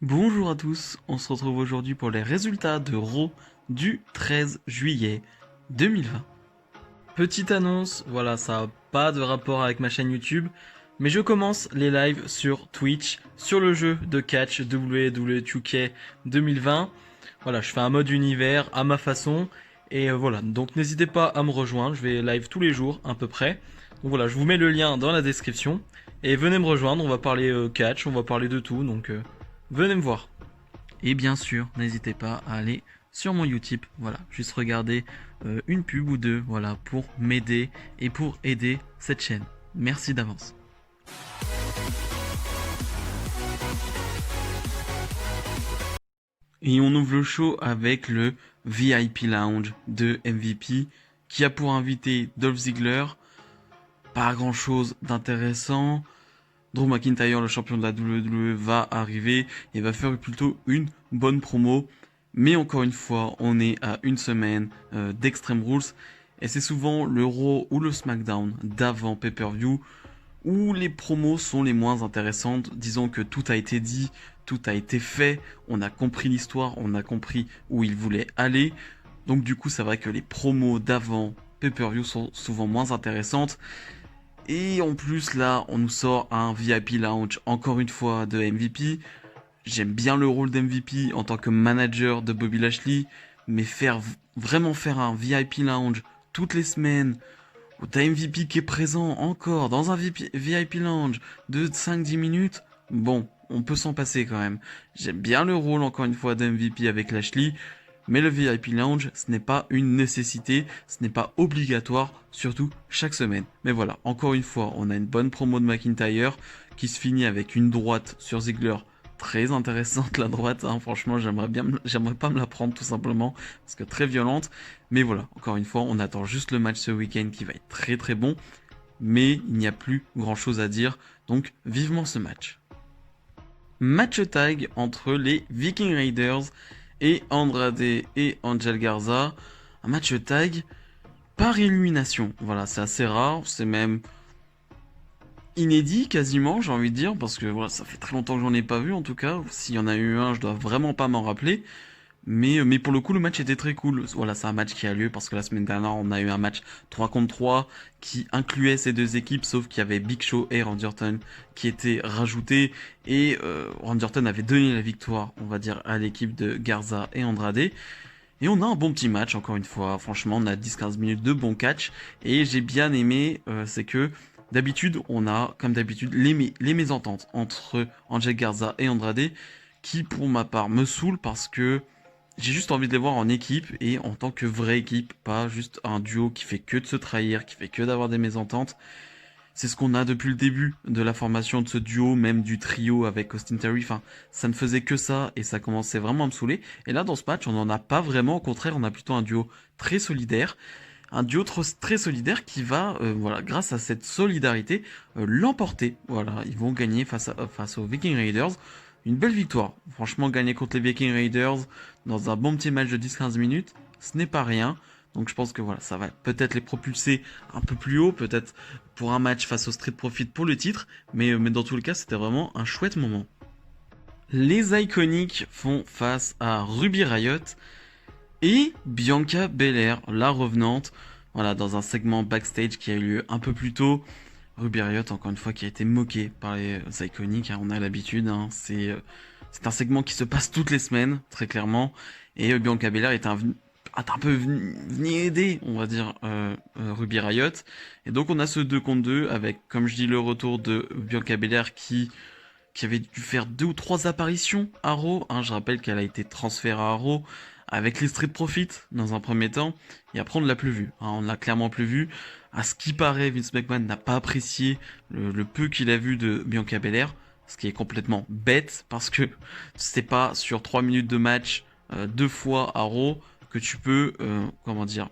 Bonjour à tous, on se retrouve aujourd'hui pour les résultats de Raw du 13 juillet 2020. Petite annonce, voilà, ça n'a pas de rapport avec ma chaîne YouTube, mais je commence les lives sur Twitch, sur le jeu de catch WWE 2K 2020. Voilà, je fais un mode univers à ma façon, et voilà, donc n'hésitez pas à me rejoindre, je vais live tous les jours à peu près. Donc voilà, je vous mets le lien dans la description, et venez me rejoindre, on va parler catch, on va parler de tout, donc venez me voir. Et bien sûr, n'hésitez pas à aller sur mon Utip, voilà, juste regarder une pub ou deux, voilà, pour m'aider et pour aider cette chaîne. Merci d'avance. Et on ouvre le show avec le VIP Lounge de MVP qui a pour invité Dolph Ziggler. Pas grand chose d'intéressant. Drew McIntyre, le champion de la WWE, va arriver et va faire plutôt une bonne promo. Mais encore une fois, on est à une semaine d'Extreme Rules. Et c'est souvent le Raw ou le SmackDown d'avant pay-per-view où les promos sont les moins intéressantes. Disons que tout a été dit, tout a été fait, on a compris l'histoire, on a compris où il voulait aller. Donc du coup, c'est vrai que les promos d'avant pay-per-view sont souvent moins intéressantes. Et en plus, là, on nous sort un VIP Lounge, encore une fois, de MVP. J'aime bien le rôle d'MVP en tant que manager de Bobby Lashley, mais vraiment faire un VIP Lounge toutes les semaines, où t'as MVP qui est présent encore dans un VIP Lounge de 5-10 minutes, bon, on peut s'en passer quand même. J'aime bien le rôle, encore une fois, d'MVP avec Lashley, mais le VIP Lounge, ce n'est pas une nécessité, ce n'est pas obligatoire, surtout chaque semaine. Mais voilà, encore une fois, on a une bonne promo de McIntyre qui se finit avec une droite sur Ziggler. Très intéressante la droite, hein. Franchement j'aimerais pas me la prendre tout simplement, parce que très violente. Mais voilà, encore une fois, on attend juste le match ce week-end qui va être très très bon. Mais il n'y a plus grand chose à dire, donc vivement ce match. Match tag entre les Viking Raiders et Andrade et Angel Garza. Un match tag par élimination. Voilà, c'est assez rare, c'est même inédit quasiment, j'ai envie de dire, parce que voilà, ça fait très longtemps que j'en ai pas vu en tout cas. S'il y en a eu un, je dois vraiment pas m'en rappeler. Mais pour le coup, le match était très cool. Voilà, c'est un match qui a lieu parce que la semaine dernière, on a eu un match 3 contre 3 qui incluait ces deux équipes, sauf qu'il y avait Big Show et Randy Orton qui étaient rajoutés. Et Randy Orton avait donné la victoire, on va dire, à l'équipe de Garza et Andrade. Et on a un bon petit match, encore une fois. Franchement, on a 10-15 minutes de bon catch. Et j'ai bien aimé, c'est que d'habitude, on a, comme d'habitude, les mésententes entre Angel Garza et Andrade qui, pour ma part, me saoulent parce que j'ai juste envie de les voir en équipe et en tant que vraie équipe, pas juste un duo qui fait que de se trahir, qui fait que d'avoir des mésententes. C'est ce qu'on a depuis le début de la formation de ce duo, même du trio avec Austin Theory. Enfin, ça ne faisait que ça et ça commençait vraiment à me saouler. Et là, dans ce match, on n'en a pas vraiment. Au contraire, on a plutôt un duo très solidaire. Un duo très solidaire qui va, voilà, grâce à cette solidarité, l'emporter. Voilà, ils vont gagner face aux Viking Raiders. Une belle victoire. Franchement, gagner contre les Viking Raiders dans un bon petit match de 10-15 minutes, ce n'est pas rien. Donc je pense que voilà, ça va peut-être les propulser un peu plus haut, peut-être pour un match face au Street Profit pour le titre, mais dans tous les cas, c'était vraiment un chouette moment. Les Iconics font face à Ruby Riott et Bianca Belair, la revenante, voilà, dans un segment backstage qui a eu lieu un peu plus tôt. Ruby Riott, encore une fois, qui a été moqué par les Iconics, hein, on a l'habitude, hein, c'est un segment qui se passe toutes les semaines, très clairement, et Bianca Belair est un peu venu aider, on va dire, Ruby Riott. Et donc on a ce 2 contre 2 avec, comme je dis, le retour de Bianca Belair qui avait dû faire 2 ou 3 apparitions à Raw, hein. Je rappelle qu'elle a été transférée à Raw avec les Street Profits dans un premier temps, et après on ne l'a plus vue, hein. On ne l'a clairement plus vue. À ce qui paraît, Vince McMahon n'a pas apprécié le peu qu'il a vu de Bianca Belair, ce qui est complètement bête, parce que c'est pas sur 3 minutes de match 2 fois à Raw que tu peux, comment dire,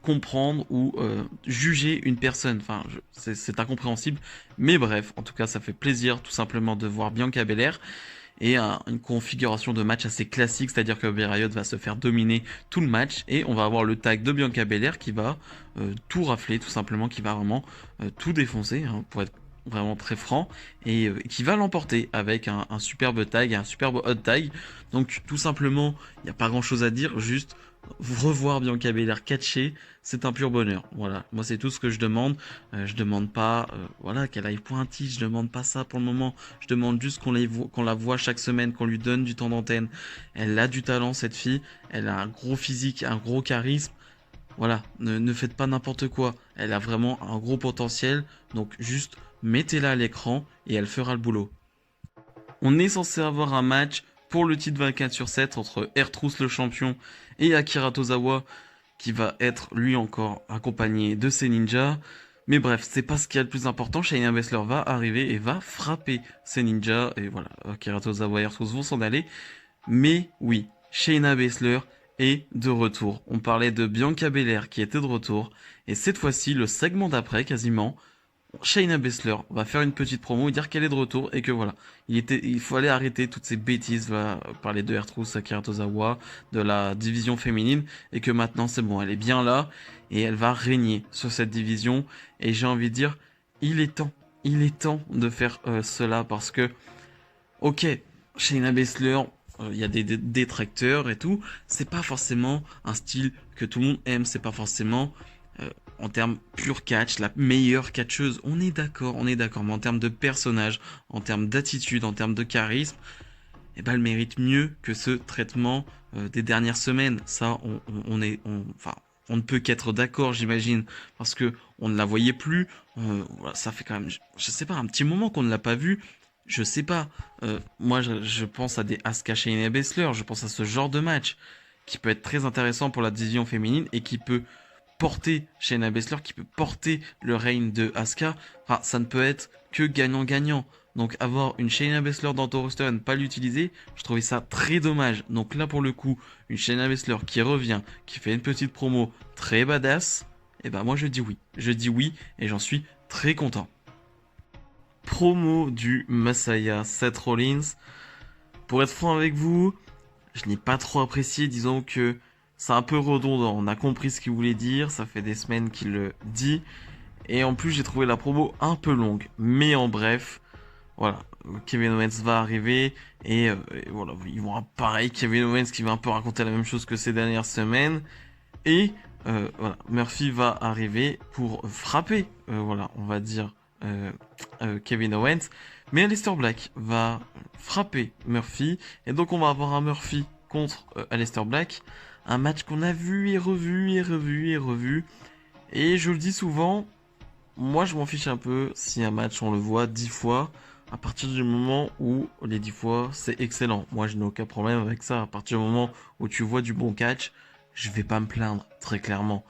comprendre ou juger une personne. Enfin, c'est incompréhensible. Mais bref, en tout cas, ça fait plaisir tout simplement de voir Bianca Belair et une configuration de match assez classique, c'est-à-dire que Ruby Riott va se faire dominer tout le match et on va avoir le tag de Bianca Belair qui va tout rafler, tout simplement, qui va vraiment tout défoncer, hein, pour être vraiment très franc, et qui va l'emporter avec un superbe tag, un superbe hot tag. Donc tout simplement, il n'y a pas grand chose à dire, juste revoir Bianca Belair catcher, c'est un pur bonheur. Voilà, moi c'est tout ce que je demande. Je demande pas voilà, qu'elle aille pointille, je demande pas ça pour le moment. Je demande juste qu'on la voit chaque semaine, qu'on lui donne du temps d'antenne. Elle a du talent, cette fille, elle a un gros physique, un gros charisme. Voilà, ne faites pas n'importe quoi. Elle a vraiment un gros potentiel, donc juste mettez-la à l'écran et elle fera le boulot. On est censé avoir un match pour le titre 24/7 entre R-Truth le champion et Akira Tozawa qui va être lui encore accompagné de ses ninjas. Mais bref, c'est pas ce qui est le plus important. Shayna Baszler va arriver et va frapper ses ninjas. Et voilà, Akira Tozawa et R-Truth vont s'en aller. Mais oui, Shayna Baszler est de retour. On parlait de Bianca Belair qui était de retour. Et cette fois-ci, le segment d'après, quasiment, Shayna Baszler va faire une petite promo et dire qu'elle est de retour et que voilà, il fallait arrêter toutes ces bêtises, va parler de R-Truth, Akira Tozawa, de la division féminine et que maintenant c'est bon, elle est bien là et elle va régner sur cette division et j'ai envie de dire, il est temps de faire cela parce que, ok, Shayna Baszler, il y a des détracteurs et tout, c'est pas forcément un style que tout le monde aime, c'est pas forcément en termes pur catch, la meilleure catcheuse, on est d'accord, mais en termes de personnage, en termes d'attitude, en termes de charisme, eh ben, elle mérite mieux que ce traitement des dernières semaines. Ça, enfin, on ne peut qu'être d'accord, j'imagine, parce que on ne la voyait plus. Voilà, ça fait quand même, je sais pas, un petit moment qu'on ne l'a pas vue. Je sais pas. Moi, je pense à des Asuka Shayna Baszler. Je pense à ce genre de match qui peut être très intéressant pour la division féminine et qui peut porter Shayna Baszler, qui peut porter le règne de Asuka. Enfin, ça ne peut être que gagnant-gagnant. Donc avoir une Shayna Baszler dans ton roster et ne pas l'utiliser, je trouvais ça très dommage. Donc là pour le coup, une Shayna Baszler qui revient, qui fait une petite promo très badass, et ben moi je dis oui. Je dis oui et j'en suis très content. Promo du Messiah Seth Rollins. Pour être franc avec vous, je n'ai pas trop apprécié, disons que c'est un peu redondant. On a compris ce qu'il voulait dire, ça fait des semaines qu'il le dit. Et en plus j'ai trouvé la promo un peu longue. Mais en bref, voilà, Kevin Owens va arriver et voilà, ils vont pareil, Kevin Owens qui va un peu raconter la même chose que ces dernières semaines et voilà, Murphy va arriver pour frapper, voilà, on va dire Kevin Owens, mais Aleister Black va frapper Murphy et donc on va avoir un Murphy contre Aleister Black, un match qu'on a vu et revu et revu et revu et je le dis souvent, moi je m'en fiche un peu si un match on le voit 10 fois. À partir du moment où les 10 fois c'est excellent. Moi je n'ai aucun problème avec ça. À partir du moment où tu vois du bon catch, je vais pas me plaindre très clairement.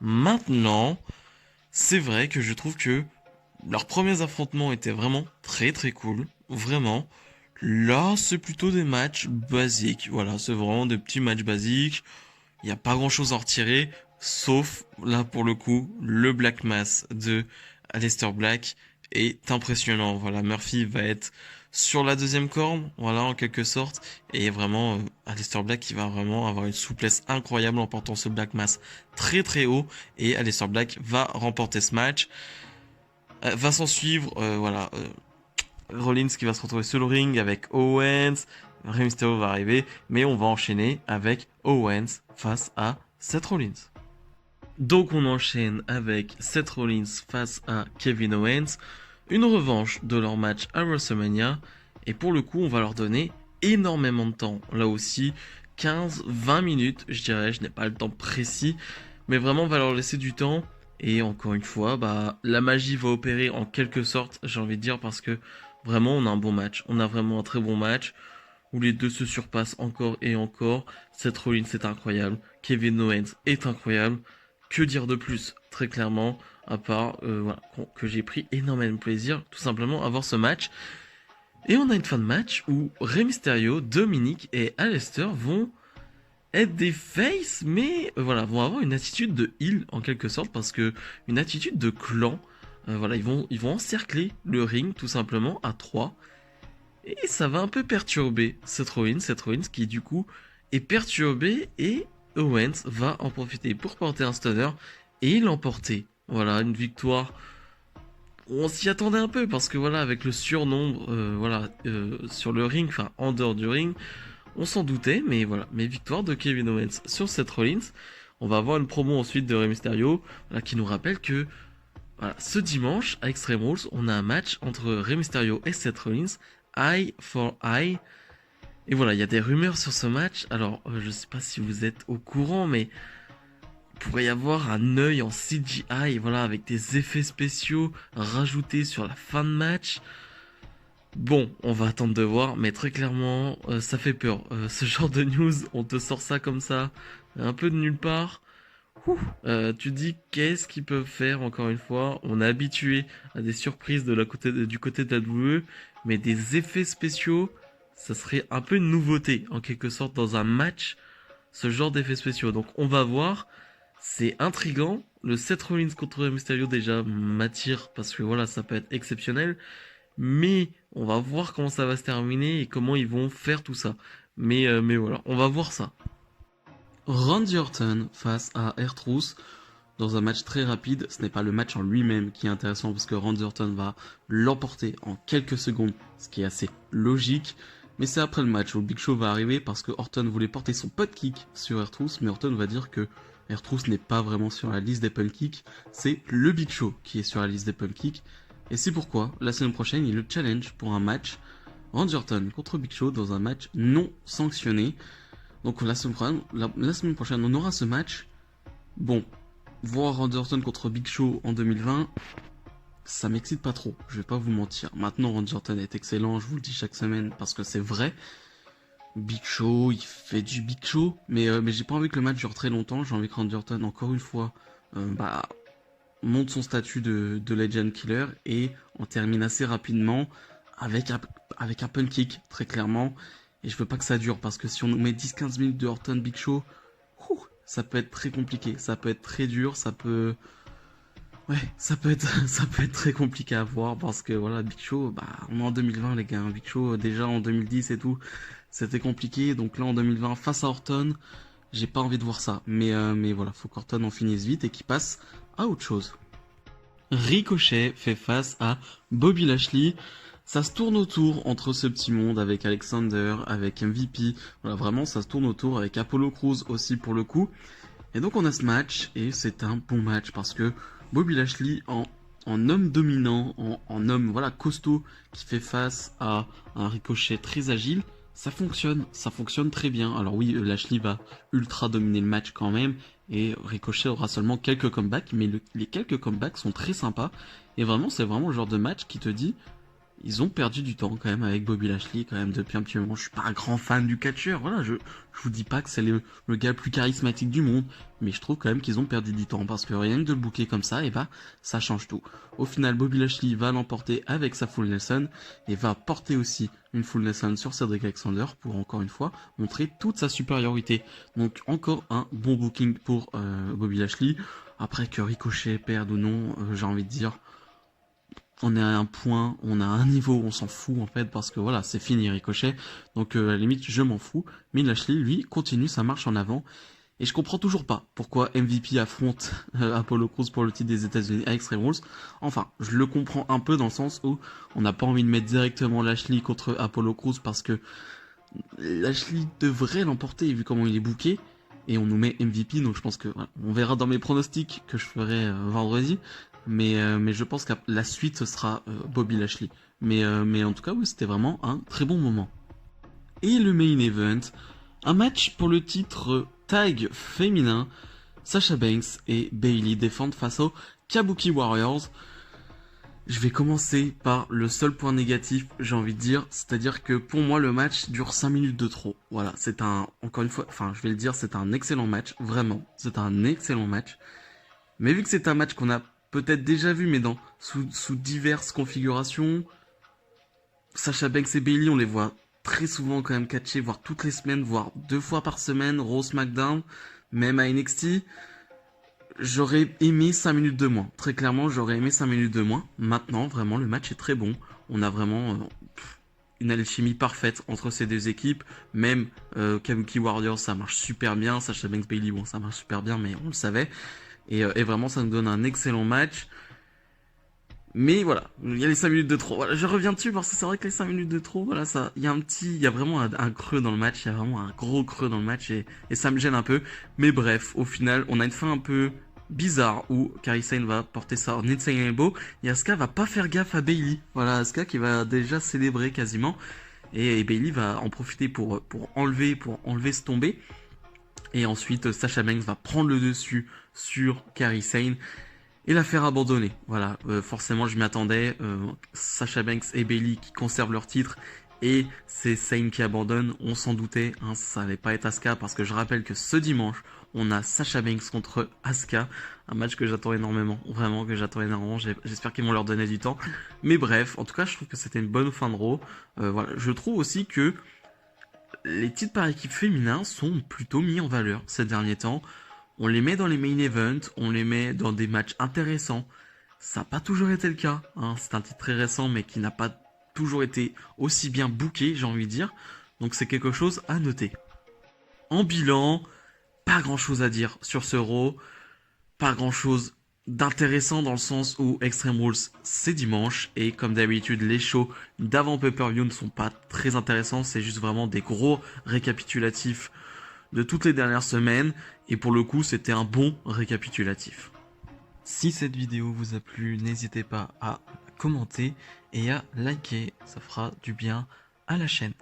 Maintenant, c'est vrai que je trouve que leurs premiers affrontements étaient vraiment très très cool. Vraiment. Là, c'est plutôt des matchs basiques. Voilà, c'est vraiment des petits matchs basiques. Il n'y a pas grand chose à en retirer. Sauf, là pour le coup, le Black Mass de Aleister Black est impressionnant. Voilà, Murphy va être sur la deuxième corde, voilà, en quelque sorte. Et vraiment, Aleister Black qui va vraiment avoir une souplesse incroyable en portant ce Black Mass très très haut. Et Aleister Black va remporter ce match. Va s'en suivre, voilà, Rollins qui va se retrouver sur le ring avec Owens. Rey Mysterio va arriver, mais on va enchaîner avec Owens face à Seth Rollins. Donc on enchaîne avec Seth Rollins face à Kevin Owens, une revanche de leur match à WrestleMania, et pour le coup on va leur donner énormément de temps, là aussi 15-20 minutes je dirais, je n'ai pas le temps précis, mais vraiment on va leur laisser du temps, et encore une fois, bah, la magie va opérer en quelque sorte, j'ai envie de dire, parce que vraiment on a un bon match, on a vraiment un très bon match, où les deux se surpassent encore et encore. Seth Rollins est incroyable, Kevin Owens est incroyable. Que dire de plus, très clairement, à part voilà, que j'ai pris énormément de plaisir, tout simplement, à voir ce match. Et on a une fin de match où Rey Mysterio, Dominic et Aleister vont être des faces, mais voilà, vont avoir une attitude de heel en quelque sorte, parce que une attitude de clan. Voilà, ils vont encercler le ring tout simplement à 3. Et ça va un peu perturber Seth Rollins qui du coup est perturbé et Owens va en profiter pour porter un stunner et l'emporter. Voilà, une victoire on s'y attendait un peu parce que voilà, avec le surnombre, sur le ring, enfin en dehors du ring, on s'en doutait, mais voilà. Mais victoire de Kevin Owens sur Seth Rollins. On va avoir une promo ensuite de Rey Mysterio, voilà, qui nous rappelle que voilà, ce dimanche à Extreme Rules, on a un match entre Rey Mysterio et Seth Rollins, Eye for Eye. Et voilà, il y a des rumeurs sur ce match. Alors, je sais pas si vous êtes au courant, mais il pourrait y avoir un œil en CGI, voilà, avec des effets spéciaux rajoutés sur la fin de match. Bon, on va attendre de voir, mais très clairement, ça fait peur. Ce genre de news, on te sort ça comme ça, un peu de nulle part. Tu dis qu'est-ce qu'ils peuvent faire encore une fois. On est habitué à des surprises du côté de la WWE, mais des effets spéciaux, ça serait un peu une nouveauté en quelque sorte dans un match, ce genre d'effets spéciaux. Donc on va voir, c'est intriguant. Le Seth Rollins contre Rey Mysterio déjà m'attire parce que voilà, ça peut être exceptionnel, mais on va voir comment ça va se terminer et comment ils vont faire tout ça. Mais voilà, on va voir ça. Randy Orton face à R-Truth dans un match très rapide. Ce n'est pas le match en lui-même qui est intéressant parce que Randy Orton va l'emporter en quelques secondes, ce qui est assez logique. Mais c'est après le match où Big Show va arriver parce que Orton voulait porter son punt kick sur R-Truth, mais Orton va dire que R-Truth n'est pas vraiment sur la liste des punt kicks, c'est le Big Show qui est sur la liste des punt kicks. Et c'est pourquoi la semaine prochaine il le challenge pour un match Randy Orton contre Big Show dans un match non sanctionné. Donc la semaine prochaine, on aura ce match. Bon, voir Randy Orton contre Big Show en 2020, ça m'excite pas trop, je vais pas vous mentir. Maintenant, Randy Orton est excellent, je vous le dis chaque semaine parce que c'est vrai. Big Show, il fait du Big Show, mais j'ai pas envie que le match dure très longtemps. J'ai envie que Randy Orton, encore une fois, monte son statut de Legend Killer et on termine assez rapidement avec un punt kick, très clairement. Et je veux pas que ça dure parce que si on nous met 10-15 minutes de Orton Big Show, ça peut être très compliqué, ça peut être très dur, ça peut être, ça peut être très compliqué à voir parce que voilà, Big Show, on est en 2020 les gars, Big Show déjà en 2010 et tout, c'était compliqué, donc là en 2020 face à Orton, j'ai pas envie de voir ça, mais voilà, faut qu'Orton en finisse vite et qu'il passe à autre chose. Ricochet fait face à Bobby Lashley. Ça se tourne autour entre ce petit monde avec Alexander, avec MVP. Voilà, vraiment, ça se tourne autour avec Apollo Crews aussi pour le coup. Et donc on a ce match et c'est un bon match parce que Bobby Lashley en homme dominant, en homme voilà costaud qui fait face à un Ricochet très agile, ça fonctionne très bien. Alors oui, Lashley va ultra dominer le match quand même et Ricochet aura seulement quelques comebacks, mais les quelques comebacks sont très sympas et vraiment c'est vraiment le genre de match qui te dit ils ont perdu du temps quand même avec Bobby Lashley quand même depuis un petit moment. Je suis pas un grand fan du catcheur, voilà, je vous dis pas que c'est le gars le plus charismatique du monde, mais je trouve quand même qu'ils ont perdu du temps parce que rien que de le booker comme ça, et ça change tout. Au final, Bobby Lashley va l'emporter avec sa full Nelson et va porter aussi une full Nelson sur Cedric Alexander pour encore une fois montrer toute sa supériorité. Donc encore un bon booking pour Bobby Lashley. Après que Ricochet perde ou non, j'ai envie de dire on est à un point, on a un niveau où on s'en fout en fait parce que voilà, c'est fini Ricochet. Donc à la limite, je m'en fous. Mais Lashley, lui, continue sa marche en avant. Et je comprends toujours pas pourquoi MVP affronte Apollo Crews pour le titre des États-Unis à Extreme Rules. Enfin, je le comprends un peu dans le sens où on n'a pas envie de mettre directement Lashley contre Apollo Crews parce que Lashley devrait l'emporter vu comment il est booké. Et on nous met MVP, donc je pense que voilà, on verra dans mes pronostics que je ferai vendredi. Mais je pense que la suite ce sera Bobby Lashley. Mais en tout cas, oui, c'était vraiment un très bon moment. Et le main event, un match pour le titre tag féminin. Sasha Banks et Bayley défendent face aux Kabuki Warriors. Je vais commencer par le seul point négatif, j'ai envie de dire, c'est-à-dire que pour moi le match dure 5 minutes de trop. Voilà, c'est encore une fois, je vais le dire, c'est un excellent match, vraiment, c'est un excellent match. Mais vu que c'est un match qu'on a peut-être déjà vu, mais sous diverses configurations, Sasha Banks et Bayley, on les voit très souvent quand même catcher, voire toutes les semaines, voire 2 fois par semaine, Raw, SmackDown, même à NXT. J'aurais aimé 5 minutes de moins. Très clairement, j'aurais aimé 5 minutes de moins. Maintenant, vraiment, le match est très bon. On a vraiment une alchimie parfaite entre ces deux équipes. Même Kabuki Warriors, ça marche super bien. Sasha Banks Bayley, bon, ça marche super bien, mais on le savait. Et vraiment, ça nous donne un excellent match. Mais voilà, il y a les 5 minutes de trop. Voilà, je reviens dessus parce que c'est vrai que les 5 minutes de trop, voilà, ça, il y a vraiment un creux dans le match, il y a vraiment un gros creux dans le match et ça me gêne un peu. Mais bref, au final, on a une fin un peu bizarre où Kairi Sane va porter ça en insane elbow et Asuka va pas faire gaffe à Bailey. Voilà, Asuka qui va déjà célébrer quasiment et Bailey va en profiter pour enlever ce tombé. Et ensuite, Sasha Banks va prendre le dessus sur Kairi Sane et la faire abandonner. Voilà, forcément je m'y attendais. Sasha Banks et Bailey qui conservent leur titre et c'est Sane qui abandonne. On s'en doutait, hein, ça allait pas être Asuka parce que je rappelle que ce dimanche on a Sasha Banks contre Asuka, un match que j'attends énormément, vraiment que j'attends énormément. J'espère qu'ils vont leur donner du temps. Mais bref, en tout cas je trouve que c'était une bonne fin de Raw. Voilà, je trouve aussi que les titres par équipe féminin sont plutôt mis en valeur ces derniers temps. On les met dans les main events, on les met dans des matchs intéressants. Ça n'a pas toujours été le cas, hein. C'est un titre très récent mais qui n'a pas toujours été aussi bien booké, j'ai envie de dire. Donc c'est quelque chose à noter. En bilan, pas grand chose à dire sur ce Raw, pas grand chose d'intéressant dans le sens où Extreme Rules c'est dimanche et comme d'habitude les shows d'avant pay-per-view ne sont pas très intéressants, c'est juste vraiment des gros récapitulatifs de toutes les dernières semaines et pour le coup c'était un bon récapitulatif. Si cette vidéo vous a plu, n'hésitez pas à commenter et à liker, ça fera du bien à la chaîne.